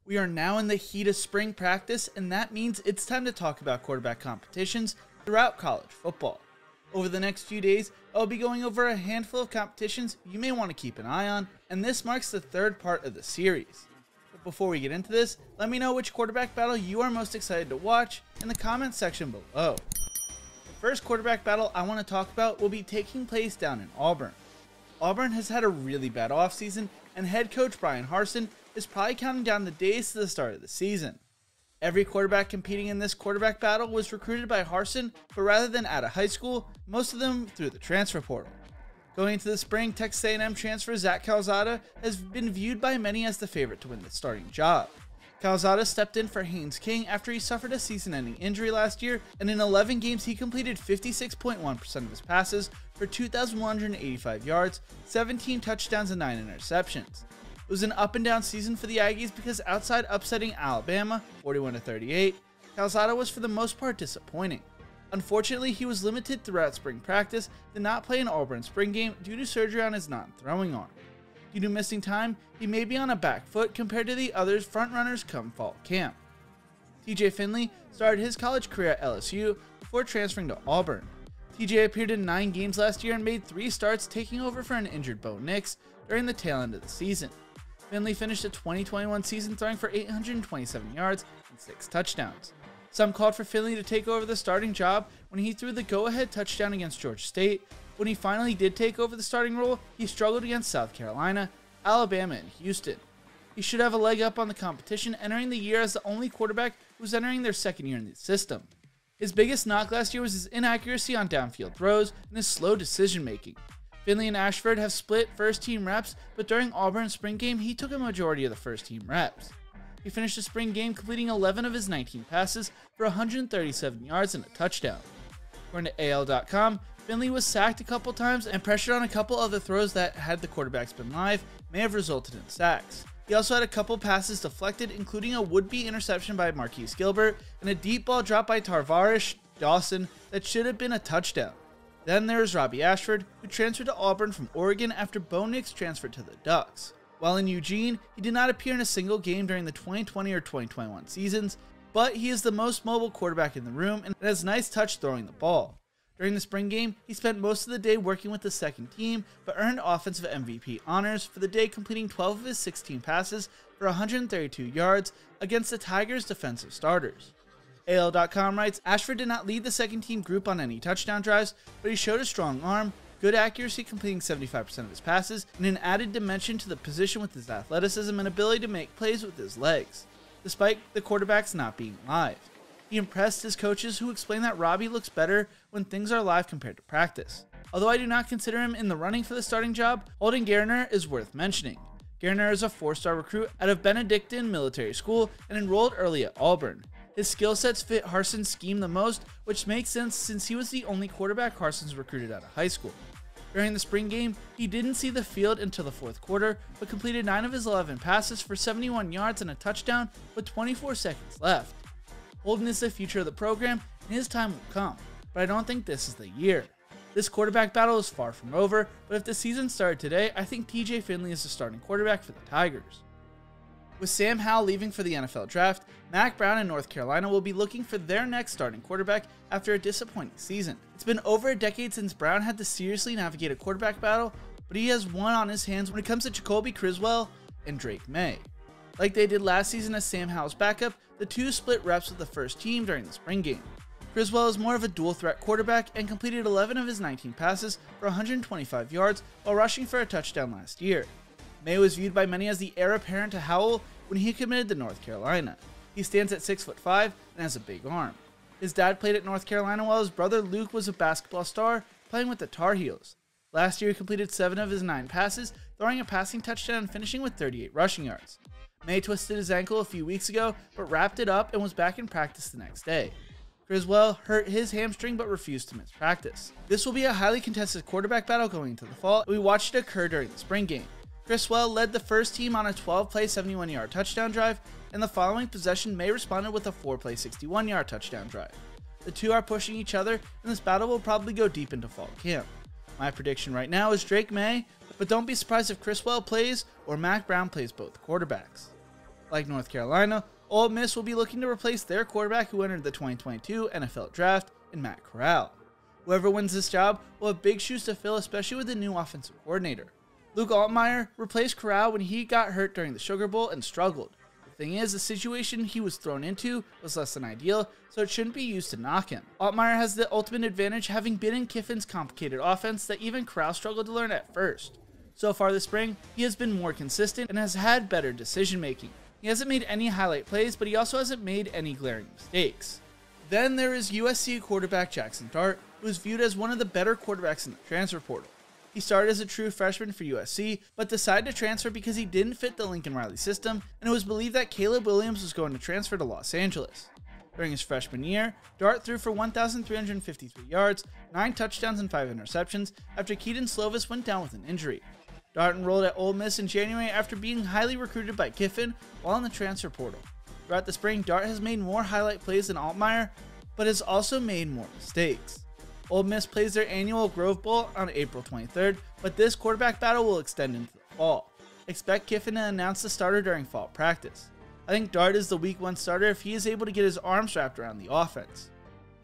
We are now in the heat of spring practice, and that means it's time to talk about quarterback competitions throughout college football. Over the next few days, I'll be going over a handful of competitions you may want to keep an eye on, and this marks the third part of the series. But before we get into this, let me know which quarterback battle you are most excited to watch in the comments section below. The first quarterback battle I want to talk about will be taking place down in Auburn. Auburn has had a really bad offseason, and head coach Bryan Harsin is probably counting down the days to the start of the season. Every quarterback competing in this quarterback battle was recruited by Harsin, but rather than out of high school, most of them through the transfer portal. Going into the spring, Texas A&M transfer Zach Calzada has been viewed by many as the favorite to win the starting job. Calzada stepped in for Haynes King after he suffered a season-ending injury last year, and in 11 games he completed 56.1% of his passes for 2,185 yards, 17 touchdowns, and 9 interceptions. It was an up-and-down season for the Aggies because outside upsetting Alabama 41-38, Calzada was for the most part disappointing. Unfortunately, he was limited throughout spring practice, did not play an Auburn spring game due to surgery on his non-throwing arm. Due to missing time, he may be on a back foot compared to the others frontrunners come fall camp. TJ Finley started his college career at LSU before transferring to Auburn. TJ appeared in 9 games last year and made 3 starts, taking over for an injured Bo Nix during the tail end of the season. Finley finished the 2021 season throwing for 827 yards and 6 touchdowns. Some called for Finley to take over the starting job when he threw the go-ahead touchdown against Georgia State. When he finally did take over the starting role, he struggled against South Carolina, Alabama, and Houston. He should have a leg up on the competition, entering the year as the only quarterback who was entering their second year in the system. His biggest knock last year was his inaccuracy on downfield throws and his slow decision-making. Finley and Ashford have split first-team reps, but during Auburn's spring game, he took a majority of the first-team reps. He finished the spring game completing 11 of his 19 passes for 137 yards and a touchdown. According to AL.com, Finley was sacked a couple times and pressured on a couple other throws that, had the quarterbacks been live, may have resulted in sacks. He also had a couple passes deflected, including a would-be interception by Marquise Gilbert and a deep ball dropped by Tarvarish Dawson that should have been a touchdown. Then there is Robbie Ashford, who transferred to Auburn from Oregon after Bo Nix transferred to the Ducks. While in Eugene, he did not appear in a single game during the 2020 or 2021 seasons, but he is the most mobile quarterback in the room and has nice touch throwing the ball. During the spring game, he spent most of the day working with the second team, but earned offensive MVP honors for the day, completing 12 of his 16 passes for 132 yards against the Tigers' defensive starters. AL.com writes, Ashford did not lead the second team group on any touchdown drives, but he showed a strong arm, good accuracy completing 75% of his passes, and an added dimension to the position with his athleticism and ability to make plays with his legs, despite the quarterbacks not being live. He impressed his coaches, who explained that Robbie looks better when things are live compared to practice. Although I do not consider him in the running for the starting job, Holden Geriner is worth mentioning. Geriner is a 4-star recruit out of Benedictine Military School and enrolled early at Auburn. His skill sets fit Harsin's scheme the most, which makes sense since he was the only quarterback Harsin's recruited out of high school. During the spring game, he didn't see the field until the fourth quarter, but completed 9 of his 11 passes for 71 yards and a touchdown with 24 seconds left. Holden is the future of the program, and his time will come, but I don't think this is the year. This quarterback battle is far from over, but if the season started today, I think TJ Finley is the starting quarterback for the Tigers. With Sam Howell leaving for the NFL draft, Mack Brown and North Carolina will be looking for their next starting quarterback after a disappointing season. It's been over a decade since Brown had to seriously navigate a quarterback battle, but he has one on his hands when it comes to Jacoby Criswell and Drake May. Like they did last season as Sam Howell's backup, the two split reps with the first team during the spring game. Criswell is more of a dual-threat quarterback and completed 11 of his 19 passes for 125 yards while rushing for a touchdown last year. May was viewed by many as the heir apparent to Howell when he committed to North Carolina. He stands at 6'5" and has a big arm. His dad played at North Carolina while his brother Luke was a basketball star playing with the Tar Heels. Last year he completed 7 of his 9 passes, throwing a passing touchdown and finishing with 38 rushing yards. May twisted his ankle a few weeks ago, but wrapped it up and was back in practice the next day. Criswell hurt his hamstring but refused to miss practice. This will be a highly contested quarterback battle going into the fall, and we watched it occur during the spring game. Criswell led the first team on a 12-play 71-yard touchdown drive, and the following possession May responded with a 4-play 61-yard touchdown drive. The two are pushing each other, and this battle will probably go deep into fall camp. My prediction right now is Drake May, but don't be surprised if Criswell plays or Mack Brown plays both quarterbacks. Like North Carolina, Ole Miss will be looking to replace their quarterback who entered the 2022 NFL Draft in Matt Corral. Whoever wins this job will have big shoes to fill, especially with the new offensive coordinator. Luke Altmaier replaced Corral when he got hurt during the Sugar Bowl and struggled. The thing is, the situation he was thrown into was less than ideal, so it shouldn't be used to knock him. Altmaier has the ultimate advantage, having been in Kiffin's complicated offense that even Corral struggled to learn at first. So far this spring, he has been more consistent and has had better decision making. He hasn't made any highlight plays, but he also hasn't made any glaring mistakes. Then there is USC quarterback Jackson Dart, who is viewed as one of the better quarterbacks in the transfer portal. He started as a true freshman for USC, but decided to transfer because he didn't fit the Lincoln Riley system, and it was believed that Caleb Williams was going to transfer to Los Angeles. During his freshman year, Dart threw for 1,353 yards, 9 touchdowns, and 5 interceptions after Keaton Slovis went down with an injury. Dart enrolled at Ole Miss in January after being highly recruited by Kiffin while in the transfer portal. Throughout the spring, Dart has made more highlight plays than Altmaier, but has also made more mistakes. Ole Miss plays their annual Grove Bowl on April 23rd, but this quarterback battle will extend into the fall. Expect Kiffin to announce the starter during fall practice. I think Dart is the week 1 starter if he is able to get his arms wrapped around the offense.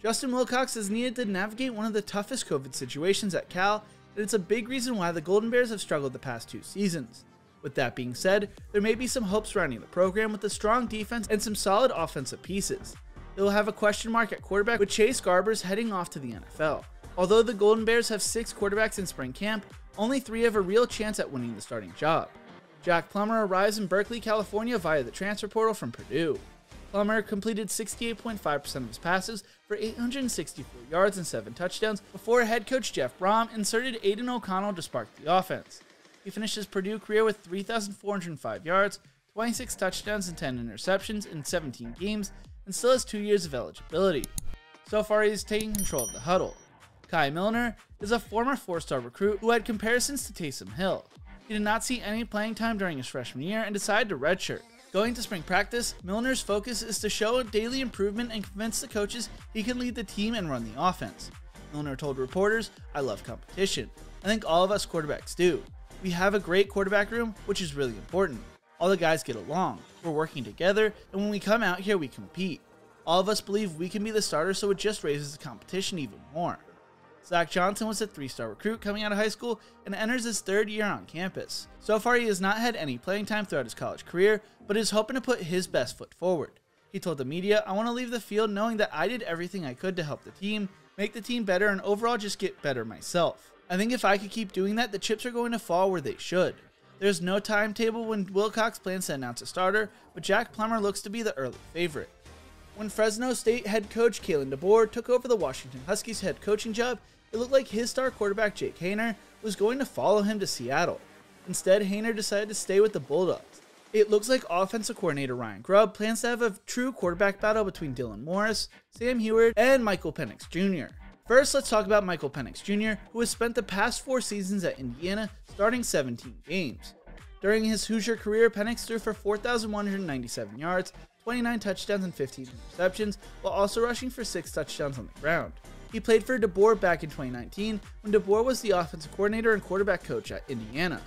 Justin Wilcox is needed to navigate one of the toughest COVID situations at Cal, and it's a big reason why the Golden Bears have struggled the past 2 seasons. With that being said, there may be some hope surrounding the program with a strong defense and some solid offensive pieces. They will have a question mark at quarterback with Chase Garbers heading off to the NFL. Although the Golden Bears have 6 quarterbacks in spring camp, only 3 have a real chance at winning the starting job. Jack Plummer arrives in Berkeley, California via the transfer portal from Purdue. Plummer completed 68.5% of his passes for 864 yards and 7 touchdowns before head coach Jeff Brom inserted Aiden O'Connell to spark the offense. He finished his Purdue career with 3,405 yards, 26 touchdowns, and 10 interceptions in 17 games, and still has 2 years of eligibility. So far, he is taking control of the huddle. Kai Milner is a former 4-star recruit who had comparisons to Taysom Hill. He did not see any playing time during his freshman year and decided to redshirt. Going to spring practice, Milner's focus is to show daily improvement and convince the coaches he can lead the team and run the offense. Milner told reporters, "I love competition. I think all of us quarterbacks do. We have a great quarterback room, which is really important. All the guys get along, we're working together, and when we come out here we compete. All of us believe we can be the starter, so it just raises the competition even more." Zach Johnson was a 3-star recruit coming out of high school and enters his 3rd year on campus. So far he has not had any playing time throughout his college career, but is hoping to put his best foot forward. He told the media, "I want to leave the field knowing that I did everything I could to help the team, make the team better, and overall just get better myself. I think if I could keep doing that, the chips are going to fall where they should." There's no timetable when Wilcox plans to announce a starter, but Jack Plummer looks to be the early favorite. When Fresno State head coach Kalen DeBoer took over the Washington Huskies head coaching job, it looked like his star quarterback Jake Haener was going to follow him to Seattle. Instead, Haener decided to stay with the Bulldogs. It looks like offensive coordinator Ryan Grubb plans to have a true quarterback battle between Dylan Morris, Sam Heward, and Michael Penix Jr. First, let's talk about Michael Penix Jr., who has spent the past 4 seasons at Indiana, starting 17 games. During his Hoosier career, Penix threw for 4,197 yards, 29 touchdowns, and 15 interceptions, while also rushing for 6 touchdowns on the ground. He played for DeBoer back in 2019, when DeBoer was the offensive coordinator and quarterback coach at Indiana.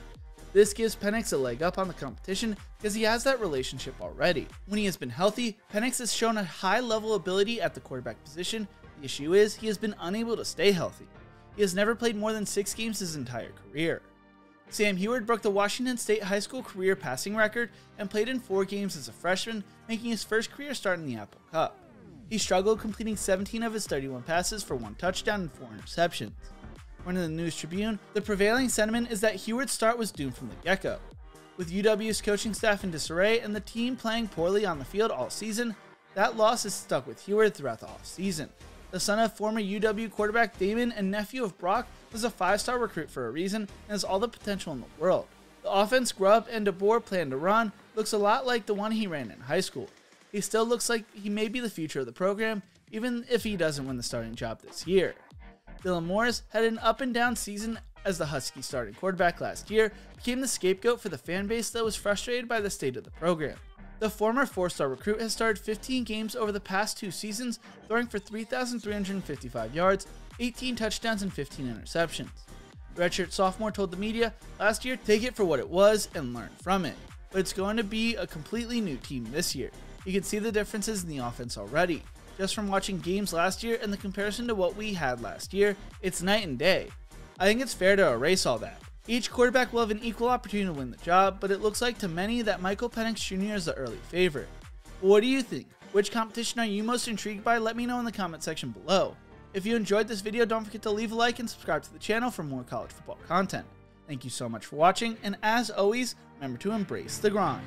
This gives Penix a leg up on the competition because he has that relationship already. When he has been healthy, Penix has shown a high level ability at the quarterback position. The issue is, he has been unable to stay healthy. He has never played more than 6 games his entire career. Sam Heward broke the Washington State high school career passing record and played in 4 games as a freshman, making his first career start in the Apple Cup. He struggled, completing 17 of his 31 passes for 1 touchdown and 4 interceptions. According to the News Tribune, the prevailing sentiment is that Heward's start was doomed from the get-go. With UW's coaching staff in disarray and the team playing poorly on the field all season, that loss has stuck with Heward throughout the offseason. The son of former UW quarterback Damon and nephew of Brock was a 5-star recruit for a reason and has all the potential in the world. The offense Grubb and DeBoer plan to run looks a lot like the one he ran in high school. He still looks like he may be the future of the program, even if he doesn't win the starting job this year. Dylan Morris had an up and down season as the Huskies starting quarterback last year, became the scapegoat for the fan base that was frustrated by the state of the program. The former 4-star recruit has started 15 games over the past 2 seasons, throwing for 3,355 yards, 18 touchdowns, and 15 interceptions. The redshirt sophomore told the media last year, "Take it for what it was and learn from it. but it's going to be a completely new team this year. You can see the differences in the offense already. Just from watching games last year and the comparison to what we had last year, it's night and day. I think it's fair to erase all that. Each quarterback will have an equal opportunity to win the job, but it looks like to many that Michael Penix Jr. is the early favorite. What do you think? Which competition are you most intrigued by? Let me know in the comment section below. If you enjoyed this video, don't forget to leave a like and subscribe to the channel for more college football content. Thank you so much for watching, and as always, remember to embrace the grind.